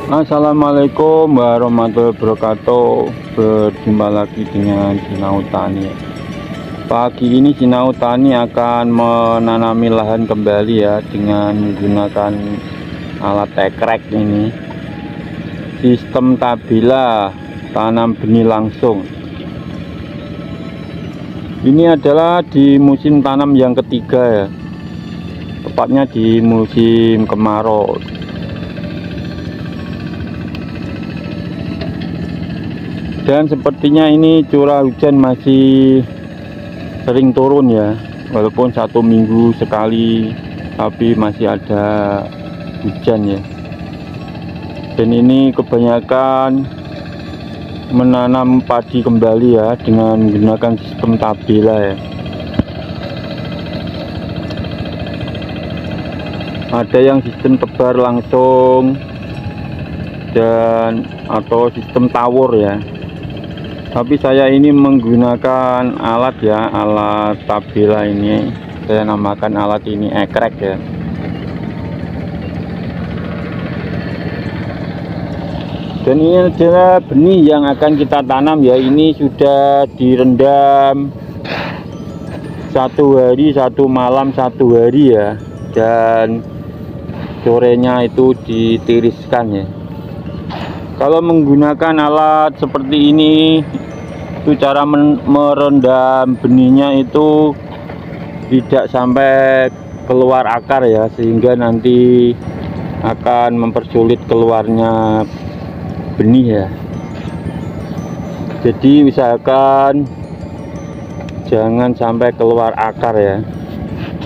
Assalamualaikum warahmatullahi wabarakatuh. Berjumpa lagi dengan Sinau Tani. Pagi ini Sinau Tani akan menanami lahan kembali ya, dengan menggunakan alat ekrek ini. Sistem tabila tanam benih langsung. Ini adalah di musim tanam yang ketiga ya, tepatnya di musim kemarau. Dan sepertinya ini curah hujan masih sering turun ya, walaupun 1 minggu sekali, tapi masih ada hujan ya. Dan ini kebanyakan menanam padi kembali ya, dengan menggunakan sistem tabela ya. Ada yang sistem tebar langsung dan atau sistem tawur ya. Tapi saya ini menggunakan alat ya, alat tabela ini. Saya namakan alat ini ekrek ya. Dan ini adalah benih yang akan kita tanam ya. Ini sudah direndam 1 hari 1 malam 1 hari ya. Dan sorenya itu ditiriskan ya. Kalau menggunakan alat seperti ini, itu cara merendam benihnya itu tidak sampai keluar akar ya, sehingga nanti akan mempersulit keluarnya benih ya. Jadi usahakan jangan sampai keluar akar ya,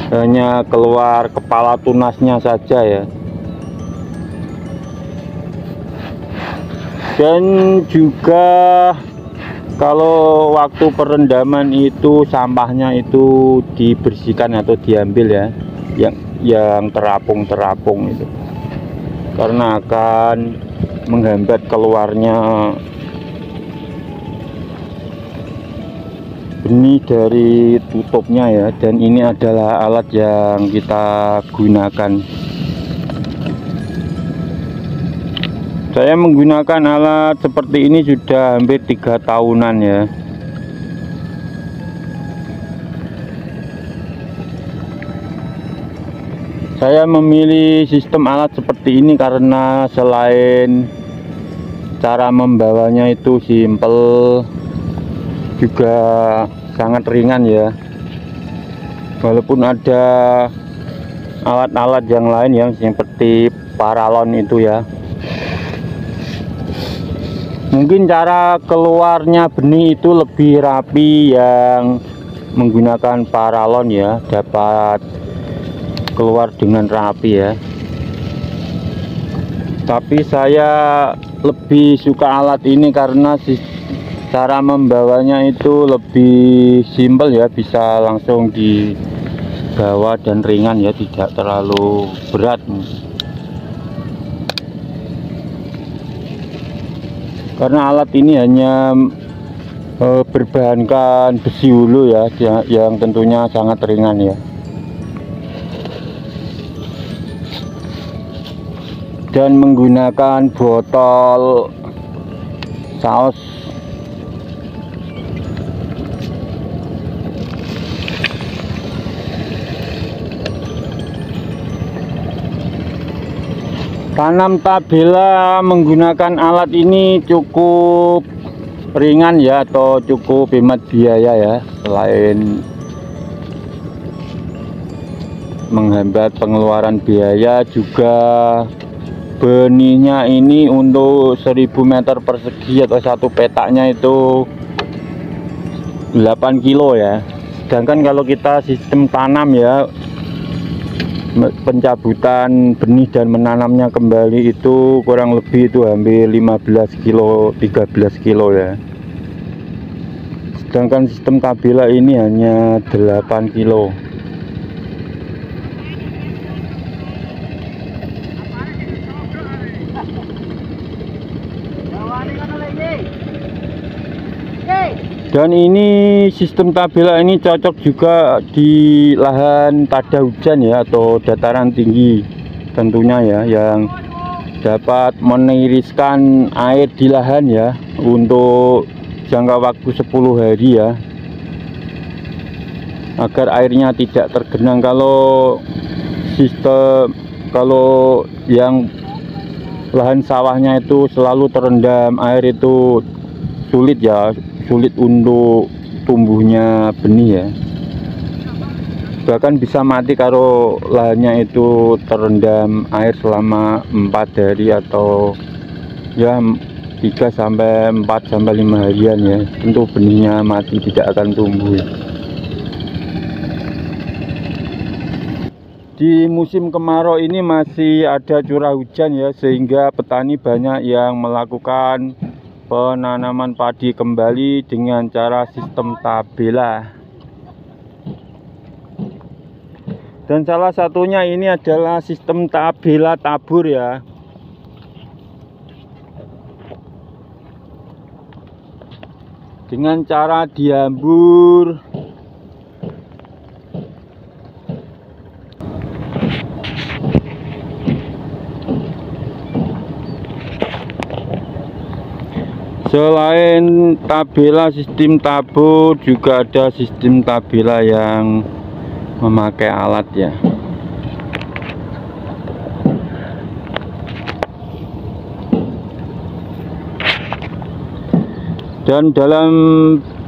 hanya keluar kepala tunasnya saja ya. Dan juga kalau waktu perendaman itu sampahnya itu dibersihkan atau diambil ya, yang terapung itu, karena akan menghambat keluarnya benih dari tutupnya ya. Dan ini adalah alat yang kita gunakan. Saya menggunakan alat seperti ini sudah hampir 3 tahunan ya. Saya memilih sistem alat seperti ini karena selain cara membawanya itu simple, juga sangat ringan ya. Walaupun ada alat-alat yang lain yang seperti paralon itu ya. Mungkin cara keluarnya benih itu lebih rapi yang menggunakan paralon ya, dapat keluar dengan rapi ya. Tapi saya lebih suka alat ini karena cara membawanya itu lebih simpel ya, bisa langsung dibawa dan ringan ya, tidak terlalu berat. Karena alat ini hanya berbahankan besi hulu ya, yang tentunya sangat ringan ya. Dan menggunakan botol saus. Tanam tabela menggunakan alat ini cukup ringan ya, atau cukup hemat biaya ya. Selain menghambat pengeluaran biaya, juga benihnya ini untuk 1000 meter persegi atau 1 petaknya itu 8 kilo ya. Sedangkan kalau kita sistem tanam ya, pencabutan benih dan menanamnya kembali itu kurang lebih itu hampir 15 kilo 13 kilo ya. Sedangkan sistem tabela ini hanya 8 kilo. Dan ini sistem tabela ini cocok juga di lahan tada hujan ya, atau dataran tinggi. tentunya ya, yang dapat meniriskan air di lahan ya untuk jangka waktu 10 hari ya, agar airnya tidak tergenang. Kalau yang lahan sawahnya itu selalu terendam air, itu sulit ya, sulit untuk tumbuhnya benih ya, bahkan bisa mati kalau lahannya itu terendam air selama 4 hari atau ya 3 sampai 4 sampai 5 harian ya, tentu benihnya mati, tidak akan tumbuh. Di musim kemarau ini masih ada curah hujan ya, sehingga petani banyak yang melakukan penanaman padi kembali dengan cara sistem tabela. Dan salah satunya ini adalah sistem tabela tabur ya. Dengan cara diambur selain tabela sistem tabur, juga ada sistem tabela yang memakai alat ya. Dan dalam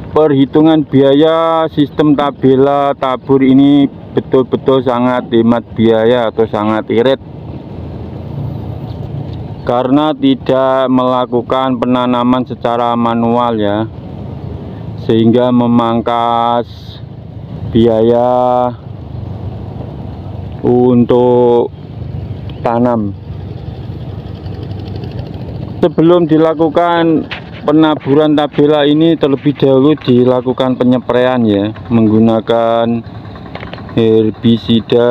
perhitungan biaya, sistem tabela tabur ini betul-betul sangat hemat biaya atau sangat irit, karena tidak melakukan penanaman secara manual ya, sehingga memangkas biaya untuk tanam. Sebelum dilakukan penaburan tabela ini, terlebih dahulu dilakukan penyepraian ya, menggunakan herbisida.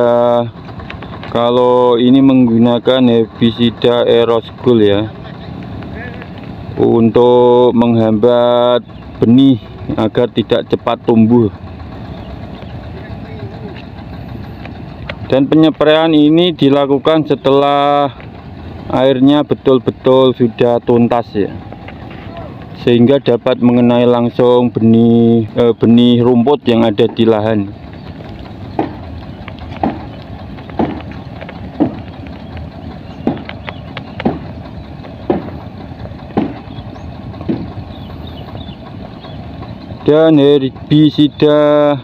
Kalau ini menggunakan herbisida Aerosgol ya, untuk menghambat benih agar tidak cepat tumbuh. Dan penyepraian ini dilakukan setelah airnya betul-betul sudah tuntas ya, sehingga dapat mengenai langsung benih rumput yang ada di lahan. Dan herbisida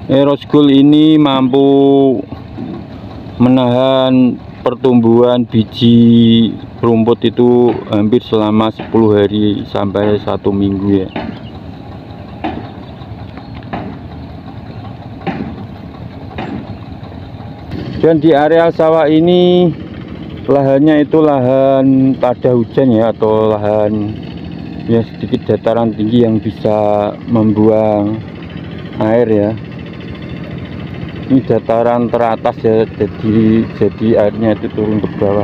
Aerosgol ini mampu menahan pertumbuhan biji rumput itu hampir selama 10 hari sampai 1 minggu ya. Dan di area sawah ini lahannya itu lahan pada hujan ya, atau lahan ya sedikit dataran tinggi yang bisa membuang air ya. Ini dataran teratas ya, jadi airnya itu turun ke bawah.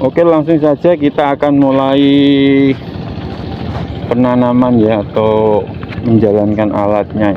Oke, langsung saja kita akan mulai penanaman ya, atau menjalankan alatnya.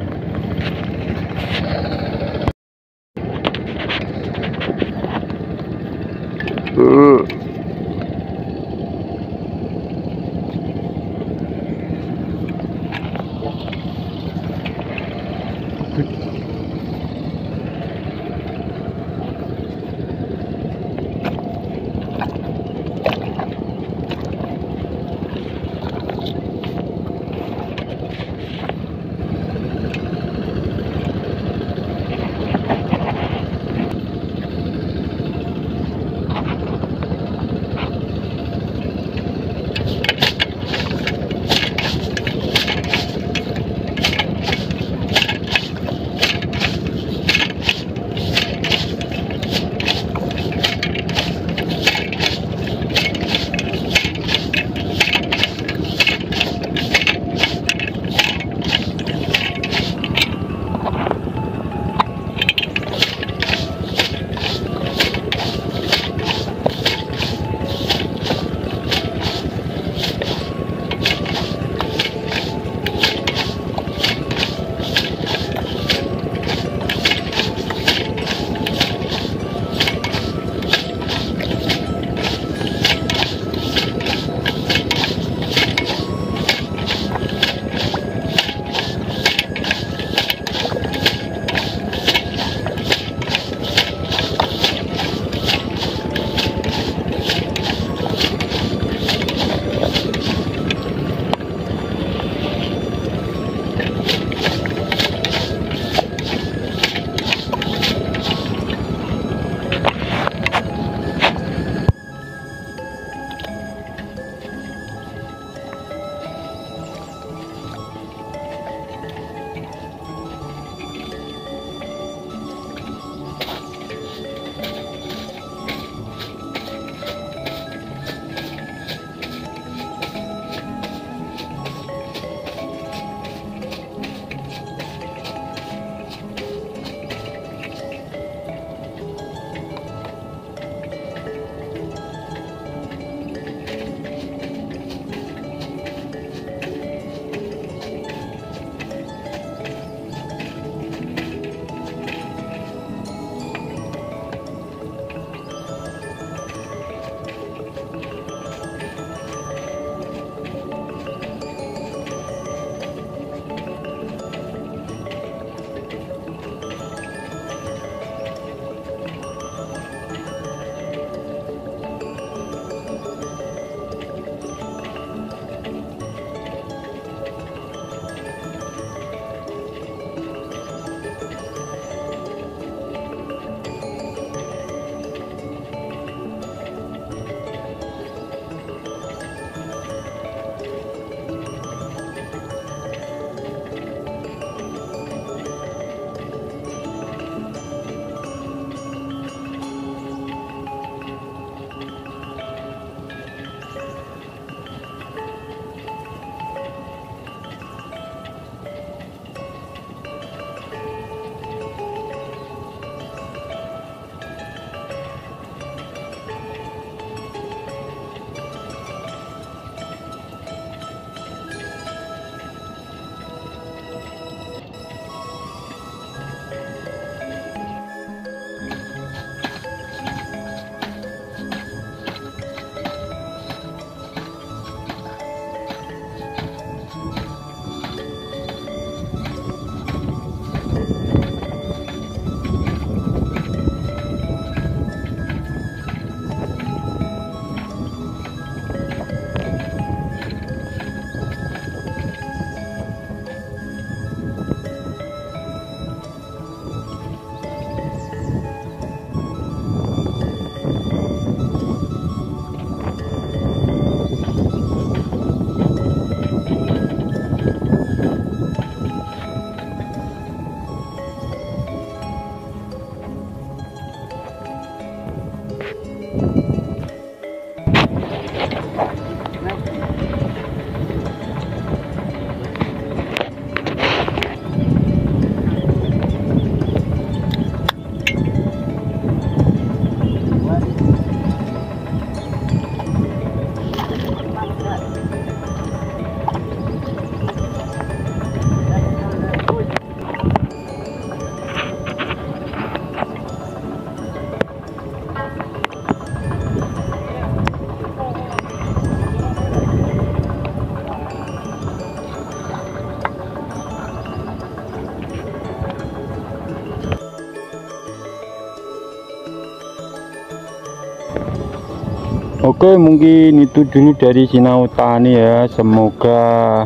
Oke, mungkin itu dulu dari Sinau Tani ya. Semoga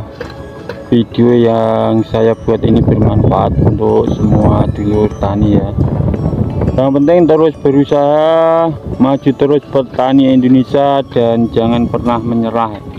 video yang saya buat ini bermanfaat untuk semua dulur tani ya. Yang penting terus berusaha, maju terus petani Indonesia dan jangan pernah menyerah.